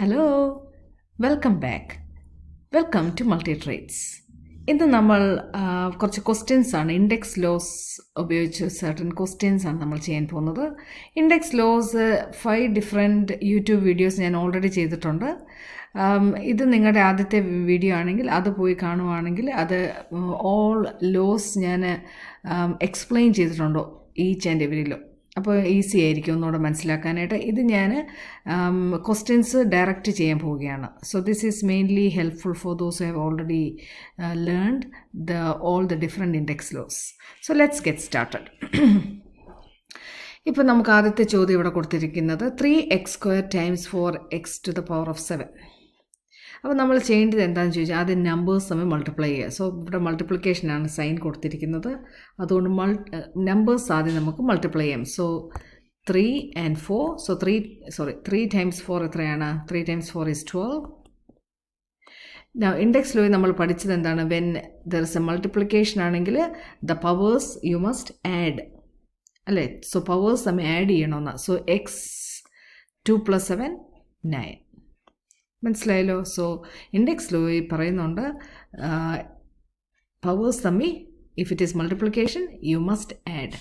Hello, welcome back. Welcome to multi trades. ഇന്ന് നമ്മൾ കുറച്ച് ക്വസ്റ്റ്യൻസ് ആണ്, ഇൻഡെക്സ് ലോസ് ഉപയോഗിച്ച് സർട്ടൻ ക്വസ്റ്റ്യൻസ് ആണ് നമ്മൾ ചെയ്യാൻ പോകുന്നത്. Index laws 5 different YouTube videos ഞാൻ ഓൾറെഡി ചെയ്തിട്ടുണ്ട്. ഇത് നിങ്ങളുടെ ആദ്യത്തെ വീഡിയോ ആണെങ്കിൽ അത് പോയി കാണുവാണെങ്കിൽ അത് ഓൾ ലോസ് ഞാൻ എക്സ്പ്ലെയിൻ ചെയ്തിട്ടുണ്ടോ ഈച്ച് ആൻഡ് എവരി ലോ. അപ്പോൾ ഈസി ആയിരിക്കും ഒന്നുകൂടെ മനസ്സിലാക്കാനായിട്ട്. ഇത് ഞാൻ ക്വസ്റ്റ്യൻസ് ഡയറക്റ്റ് ചെയ്യാൻ പോവുകയാണ്. So this is mainly helpful for those who have already learned all the different index laws. So let's get started. ഇപ്പോൾ നമുക്ക് ആദ്യത്തെ ചോദ്യം ഇവിടെ കൊടുത്തിരിക്കുന്നത് 3x² ടൈംസ് 4x⁴. അപ്പോൾ നമ്മൾ ചെയ്യേണ്ടത് എന്താണെന്ന് ചോദിച്ചാൽ ആദ്യം നമ്പേഴ്സ് തമ്മിൽ മൾട്ടിപ്ലൈ ചെയ്യുക. സോ ഇവിടെ മൾട്ടിപ്ലിക്കേഷനാണ് സൈൻ കൊടുത്തിരിക്കുന്നത്, അതുകൊണ്ട് നമ്പേഴ്സ് ആദ്യം നമുക്ക് മൾട്ടിപ്ലൈ ചെയ്യാം. സോ 3 and 4, സോ 3 times 4 എത്രയാണ്? 3 times 4 is 12. ഇൻഡെക്സ് ലോയിൽ നമ്മൾ പഠിച്ചത് എന്താണ്? When there is a multiplication ആണെങ്കിൽ the powers you must add, അല്ലേ? സോ പവേഴ്സ് തമ്മിൽ ആഡ് ചെയ്യണമെന്ന്. So x2 + 7 9. മനസ്സിലായല്ലോ? സോ ഇൻഡെക്സ് ലോയിൽ പറയുന്നുണ്ട് പവേഴ്സ് തമ്മിൽ if it is multiplication U must add.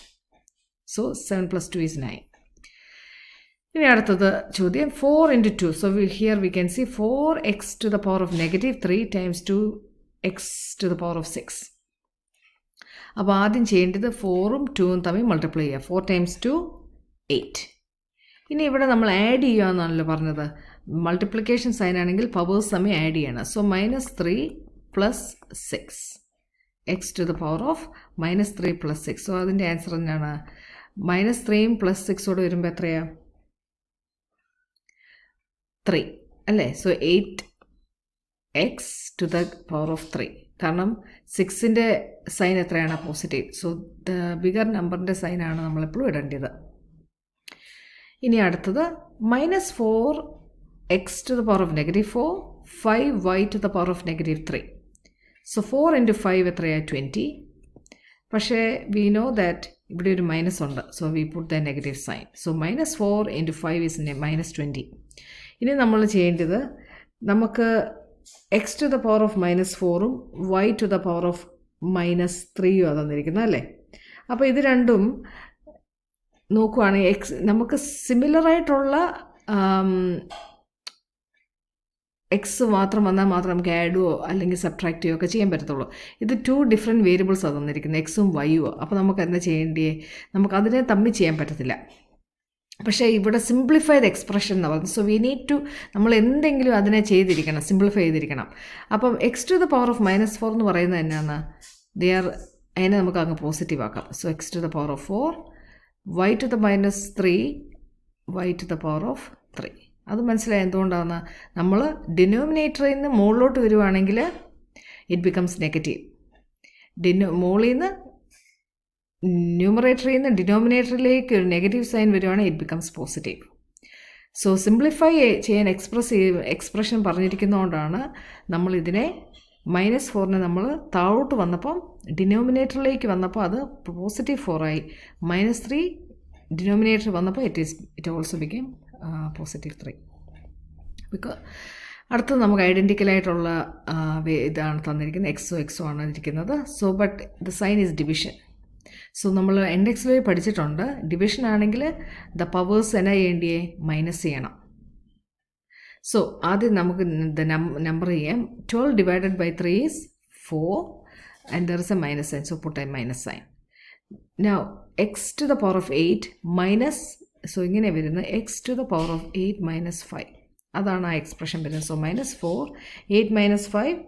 So 7 + 2 is 9. ഇനി അടുത്തത് ചോദ്യം 4 into 2. So here we can see 4x⁻³ times 2x⁻6. അപ്പോൾ ആദ്യം ചെയ്യേണ്ടത് 4ഉം 2ഉം തമ്മിൽ മൾട്ടിപ്ലൈ ചെയ്യുക. 4 times 2 8. ഇനി ഇവിടെ നമ്മൾ ആഡ് ചെയ്യുക എന്നാണല്ലോ പറഞ്ഞത്. മൾട്ടിപ്ലിക്കേഷൻ സൈൻ ആണെങ്കിൽ പവേഴ്സ് തമ്മിൽ ആഡ് ചെയ്യണം. So -3 + 6 x⁻³ -3 + 6. സോ അതിൻ്റെ ആൻസർ എന്താണ്? -3ഉം +6ഓട് വരുമ്പോൾ എത്രയാ? 3 അല്ലേ? സോ 8x⁻³ കാരണം 6ൻ്റെ സൈൻ എത്രയാണ്? പോസിറ്റീവ്. സോ ദ ബിഗർ നമ്പറിൻ്റെ സൈനാണ് നമ്മളെപ്പോഴും ഇടേണ്ടത്. ഇനി അടുത്തത് -4x⁻⁻4 5y⁻⁻3. സോ 4 into 5 എത്രയാണ്? 20. പക്ഷേ വി നോ ദാറ്റ് ഇവിടെ ഒരു മൈനസ് ഉണ്ട്. So we put the negative sign. So -4 into 5 is -20. ഇനി നമ്മൾ ചെയ്യേണ്ടത് നമുക്ക് x⁻⁻4ഉം y⁻⁻3ഉം തന്നിരിക്കുന്നത്, അല്ലേ? അപ്പോൾ ഇത് രണ്ടും നോക്കുവാണെങ്കിൽ നമുക്ക് സിമിലറായിട്ടുള്ള എക്സ് മാത്രം വന്നാൽ മാത്രം നമുക്ക് ആഡുവോ അല്ലെങ്കിൽ സബ്ട്രാക്റ്റ് ചെയ്യുകയോ ഒക്കെ ചെയ്യാൻ പറ്റത്തുള്ളൂ. ഇത് 2 ഡിഫറെൻറ്റ് വേരിയബിൾസാണ് തന്നിരിക്കുന്നത്, എക്സും വൈയുമോ. അപ്പോൾ നമുക്ക് എന്താ ചെയ്യേണ്ടേ? നമുക്ക് അതിനെ തമ്മിൽ ചെയ്യാൻ പറ്റത്തില്ല. പക്ഷേ ഇവിടെ സിംപ്ലിഫൈഡ് എക്സ്പ്രഷൻ എന്ന് പറയുന്നത്. സോ വി നീഡ് ടു നമ്മൾ എന്തെങ്കിലും അതിനെ ചെയ്തിരിക്കണം, സിംപ്ലിഫൈ ചെയ്തിരിക്കണം. അപ്പം x⁻⁻4 എന്ന് പറയുന്നത് എന്നാണ്? അതിനെ നമുക്ക് അങ്ങ് പോസിറ്റീവ് ആക്കാം. സോ x⁻⁴ y⁻3 അത് മനസ്സിലായി എന്തുകൊണ്ടാണ്? നമ്മൾ ഡിനോമിനേറ്ററിൽ നിന്ന് മുകളിലോട്ട് വരുവാണെങ്കിൽ ഇറ്റ് ബിക്കംസ് നെഗറ്റീവ്. മുകളിൽ നിന്ന് ന്യൂമറേറ്ററിൽ നിന്ന് ഡിനോമിനേറ്ററിലേക്ക് ഒരു നെഗറ്റീവ് സൈൻ വരുവാണെങ്കിൽ it becomes positive. So simplify ചെയ്യാൻ എക്സ്പ്രഷൻ പറഞ്ഞിരിക്കുന്നതുകൊണ്ടാണ് നമ്മളിതിനെ -4നെ നമ്മൾ താഴോട്ട് വന്നപ്പം ഡിനോമിനേറ്ററിലേക്ക് വന്നപ്പോൾ അത് +4 ആയി. -3 ഡിനോമിനേറ്റർ വന്നപ്പോൾ ഇറ്റ് ഓൾസോ ബിക്കം +3. അടുത്തത് നമുക്ക് ഐഡൻറ്റിക്കലായിട്ടുള്ള ഇതാണ് തന്നിരിക്കുന്നത്. എക്സോ ആണ് ഇരിക്കുന്നത്. So but the sign is division. So നമ്മൾ ഇൻഡെക്സ് ലോയിൽ പഠിച്ചിട്ടുണ്ട്, ഡിവിഷൻ ആണെങ്കിൽ ദ പവേഴ്സ് എന്നാ ചെയ്യേണ്ടിയേ? മൈനസ് ചെയ്യണം. സോ ആദ്യം നമുക്ക് നമ്പർ ചെയ്യാം. 12 divided by 3 is 4 and there is a minus sign, so put a minus sign. Now x⁻8 minus, so ഇങ്ങനെ വരുന്നത് x⁻8 - 5. അതാണ് ആ എക്സ്പ്രഷൻ വരുന്നത്. സോ -4 8 - 5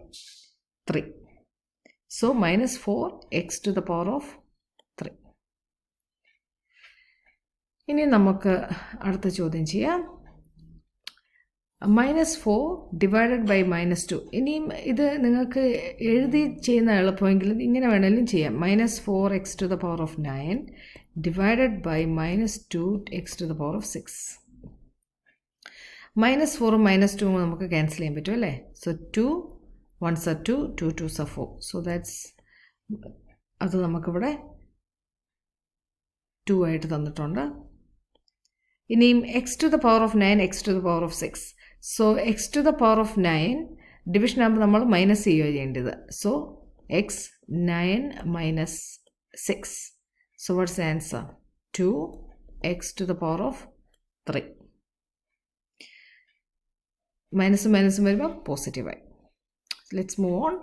3. So -4 x⁻3. ഇനി നമുക്ക് അടുത്ത ചോദ്യം ചെയ്യാം. -4 divided by -2. ഇനിയും ഇത് നിങ്ങൾക്ക് എഴുതി ചെയ്യുന്ന എളുപ്പമെങ്കിൽ ഇങ്ങനെ വേണമെങ്കിലും ചെയ്യാം. -4x⁻9 divided by -2x⁻6. -4ഉം -2ഉം നമുക്ക് ക്യാൻസൽ ചെയ്യാൻ പറ്റും, അല്ലേ? So 2 1s are 2, 2 2s are 4. So അത് നമുക്കിവിടെ 2 ആയിട്ട് തന്നിട്ടുണ്ട്. ഇനിയും x⁻9 x⁻6. So X to the power of 9 division ആകുമ്പോൾ നമ്മൾ മൈനസ് ചെയ്യുകയാണ് ചെയ്യേണ്ടത്. So X 9 minus 6. So what's the answer? 2x to the power of 3. മൈനസും വരുമ്പോൾ പോസിറ്റീവായി. Let's move on.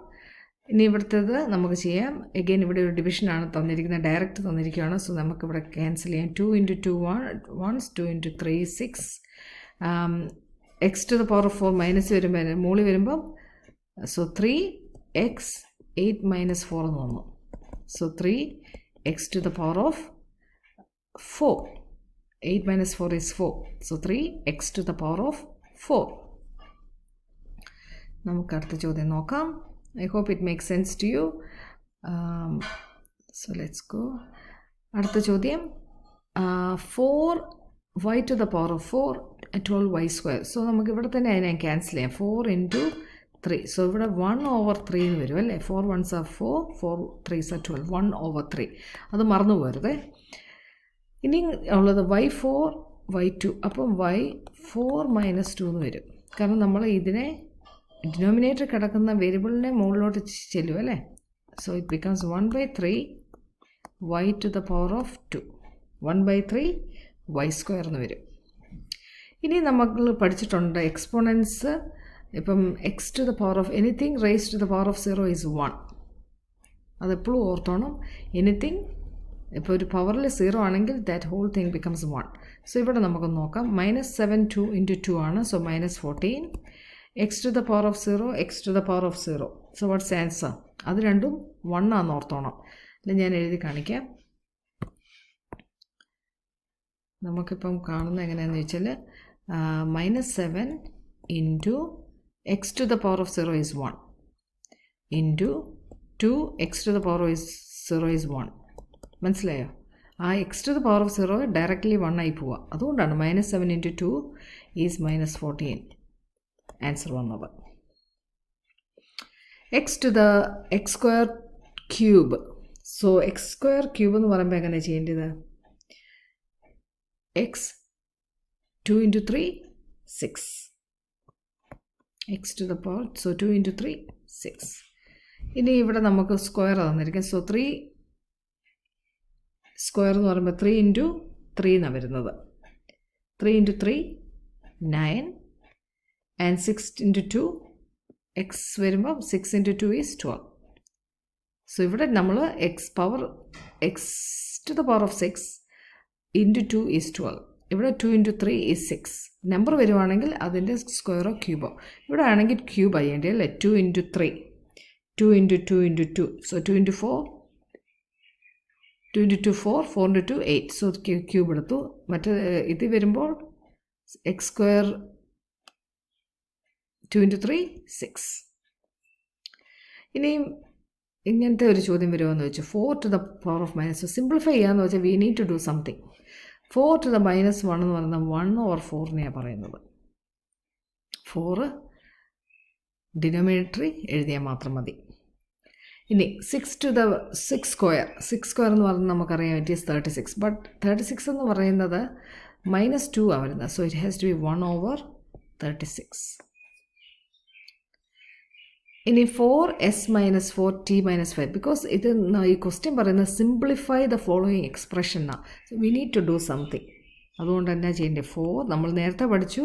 ഇനി ഇവിടുത്തേത് നമുക്ക് ചെയ്യാം. എഗെയിൻ ഇവിടെ ഒരു ഡിവിഷനാണ് തന്നിരിക്കുന്നത്, ഡയറക്റ്റ് തന്നിരിക്കുകയാണ്. സോ നമുക്കിവിടെ ക്യാൻസൽ ചെയ്യാം. 2 into 2 1, 2 into 3 6. X to the power of 4 minus വരുമ്പോൾ മുകളിൽ വരുമ്പം സോ 3x 8 minus 4 എന്ന് വന്നു. So 3x to the power of 4. 8 minus 4 is 4. So 3x to the power of 4. നമുക്ക് അടുത്ത ചോദ്യം നോക്കാം. I hope it makes sense to you. So let's go. അടുത്ത ചോദ്യം 4y to the power of 4 12y square. So നമുക്ക് ഇവിടെ തന്നെ അതിനെ ക്യാൻസൽ ചെയ്യാം. 4 into 3. സോ ഇവിടെ 1/3 എന്ന് വരും അല്ലേ. 4 1s are 4, 4 3s are 12. 1/3. അത് മറന്നു പോരുതേ. ഇനി ഉള്ളത് y4 y2. അപ്പം y4 minus 2 എന്ന് വരും. കാരണം നമ്മൾ ഇതിനെ ഡിനോമിനേറ്റർ കിടക്കുന്ന വേരിയബിളിനെ മുകളിലോട്ട് ചെല്ലും അല്ലേ. So it becomes 1/3 y to the power of 2. 1/3 y square എന്ന് വരും. ഇനി നമ്മൾ പഠിച്ചിട്ടുണ്ട് എക്സ്പോണൻസ്. ഇപ്പം X to the power of anything raise to the power of 0 is 1. അതെപ്പോഴും ഓർത്തോണം. എനിത്തിങ് ഇപ്പോൾ ഒരു പവറിൽ 0 ആണെങ്കിൽ that whole thing becomes 1. So ഇവിടെ നമുക്ക് നോക്കാം. -7 2 into 2 ആണ്. So -14. X to the power of 0 X to the power of 0. So what's answer? അത് രണ്ടും 1 ആണെന്ന് ഓർത്തോണം. അല്ല ഞാൻ എഴുതി കാണിക്കാം. നമുക്കിപ്പം കാണുന്നത് എങ്ങനെയാണെന്ന് വെച്ചാൽ -7 into x to the power of 0 is 1 into 2x to the power of 0 is 1. മനസ്സിലായോ? ആ X to the power of 0 directly 1 ആയി പോവുക. അതുകൊണ്ടാണ് -7 into 2 ഈസ് -14 ആൻസർ വന്നത്. X to the X square cube. So X square cube എന്ന് പറയുമ്പോൾ എങ്ങനെ ചെയ്യേണ്ടത്? X 2 into 3 6. x to the power, so 2 into 3 6. ഇനി ഇവിടെ നമുക്ക് സ്ക്വയർ തന്നിരിക്കും. സോ 3 സ്ക്വയർ എന്ന് പറയുമ്പോൾ 3 into 3 എന്നാണ് വരുന്നത്. 3 into 3 9 and 6 into 2 x വരുമ്പോൾ 6 into 2 is 12. സോ ഇവിടെ നമ്മൾ X to the power of 6 into 2 is 12. ഇവിടെ 2 into 3 is 6. നമ്പർ വരുവാണെങ്കിൽ അതിൻ്റെ സ്ക്വയറോ ക്യൂബോ. ഇവിടെ ആണെങ്കിൽ ക്യൂബ് ചെയ്യേണ്ടത് അല്ലേ. 2 into 3 2 into 2 into 2. So 2 into 4 2 into 2 4 4 into 2 8. So cube എടുത്തു. മറ്റേ ഇത് വരുമ്പോൾ എക്സ് സ്ക്വയർ 2 into 3 6. ഇനിയും ഇങ്ങനത്തെ ഒരു ചോദ്യം വരുമെന്ന് വെച്ചാൽ 4 to the power of minus. Simplify ചെയ്യാമെന്ന് വെച്ചാൽ we need to do something. 4 to the -1 എന്ന് പറയുന്നത് 1/4 പറയുന്നത്. 4 ഡിനോമിനേറ്ററി എഴുതിയാൽ മാത്രം മതി. ഇനി 6 to the 6 സ്ക്വയർ. 6 സ്ക്വയർ എന്ന് പറയുന്നത് നമുക്കറിയാം ഇറ്റ് ഈസ് 36. ബട്ട് 36 എന്ന് പറയുന്നത് -2 ആണ് വരുന്നത്. So it has to be 1/36. ഇനി 4s - 4t - 5. ബിക്കോസ് ഇത് ഈ ക്വസ്റ്റ്യൻ പറയുന്നത് സിംപ്ലിഫൈ ദ ഫോളോയിങ് എക്സ്പ്രഷൻ എന്നാണ്. So we need to do something. അതുകൊണ്ട് എന്നാ ചെയ്യേണ്ടത്? 4 നമ്മൾ നേരത്തെ പഠിച്ചു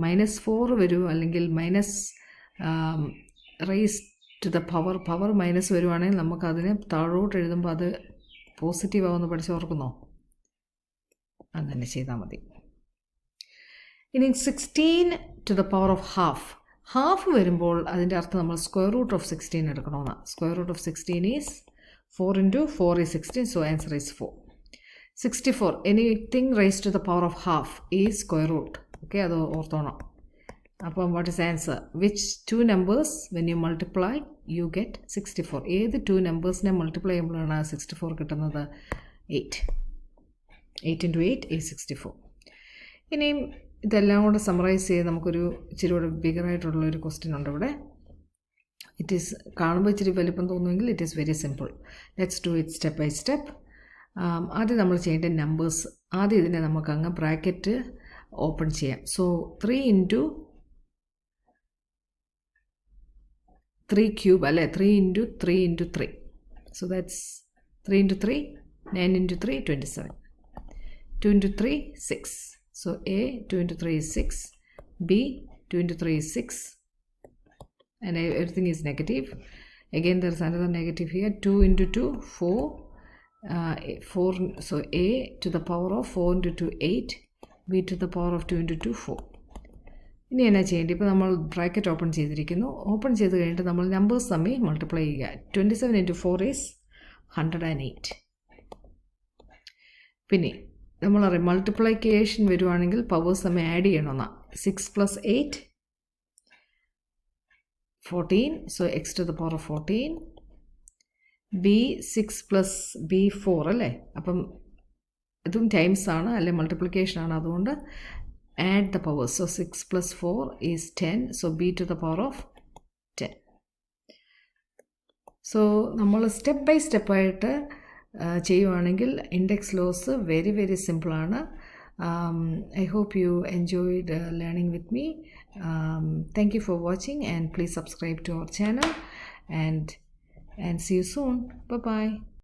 -4 വരും, അല്ലെങ്കിൽ raise to the power minus വരുവാണെങ്കിൽ നമുക്കതിനെ താഴോട്ട് എഴുതുമ്പോൾ അത് പോസിറ്റീവ് ആവുമെന്ന് പഠിച്ച് ഓർക്കുന്നോ? അങ്ങനെ ചെയ്താൽ മതി. ഇനി 16 to the power of half. Half വരുമ്പോൾ അതിൻ്റെ അർത്ഥം നമ്മൾ സ്ക്വയർ റൂട്ട് ഓഫ് 16 എടുക്കണമെന്നാണ്. Square root of 16 is 4 into 4 is 16. So answer is 4. 64. Anything raise to the power of half is square root. Okay, അത് ഓർത്തോണം. അപ്പം what is answer? Which 2 numbers when you multiply you get 64? ഏത് 2 നമ്പേഴ്സിനെ multiply ചെയ്യുമ്പോഴാണ് 64 കിട്ടുന്നത്? 8. 8 into 8 is 64. ഇനിയും ഇതെല്ലാം കൂടെ summarise ചെയ്ത് നമുക്കൊരു ഇച്ചിരി കൂടെ ബിഗറായിട്ടുള്ളൊരു ക്വസ്റ്റ്യൻ ഉണ്ട് ഇവിടെ. ഇറ്റ് ഈസ് കാണുമ്പോൾ ഇച്ചിരി വലിപ്പം തോന്നുമെങ്കിൽ it is very simple. Let's do it step by step. ആദ്യം നമ്മൾ ചെയ്യേണ്ട നമ്പേഴ്സ്. ആദ്യം ഇതിനെ നമുക്ക് അങ്ങ് ബ്രാക്കറ്റ് ഓപ്പൺ ചെയ്യാം. സോ 3 into 3 cube അല്ലേ 3 into 3 into 3. So that's 3 into 3, 9 into 3, 27. 2 into 3, 6. So A, 2 into 3 is 6. B, 2 into 3 is 6. And everything is negative. Again, there's another negative here. 2 into 2, 4. 4. So A to the power of 4 into 2, 8. B to the power of 2 into 2, 4. ഇനി എന്നാ ചെയ്യേണ്ടത്? ഇപ്പോൾ നമ്മൾ bracket open ചെയ്തിരിക്കുന്നു. Open ചെയ്ത് കഴിഞ്ഞിട്ട് നമ്മൾ numbers തമ്മിൽ മൾട്ടിപ്ലൈ ചെയ്യുക. 27 into 4 is 108. പിന്നെ നമ്മളറിയാം മൾട്ടിപ്ലിക്കേഷൻ വരുവാണെങ്കിൽ പവേഴ്സ് തമ്മിൽ ആഡ് ചെയ്യണമെന്നാണ്. 6 plus 8, 14. So x to the power of 14. B 6 plus B 4 അല്ലേ? അപ്പം ഇതും ടൈംസ് ആണ് അല്ലെ മൾട്ടിപ്ലിക്കേഷൻ ആണ്. അതുകൊണ്ട് add the powers. So 6 plus 4 is 10. So B to the power of 10. So നമ്മൾ സ്റ്റെപ്പ് ബൈ സ്റ്റെപ്പായിട്ട് ചെയ്യുവാണെങ്കിൽ ഇൻഡെക്സ് ലോസ് വെരി വെരി സിമ്പിളാണ്. I hope you enjoyed learning with me. Thank you for watching and please subscribe to our channel and see you soon. Bye bye.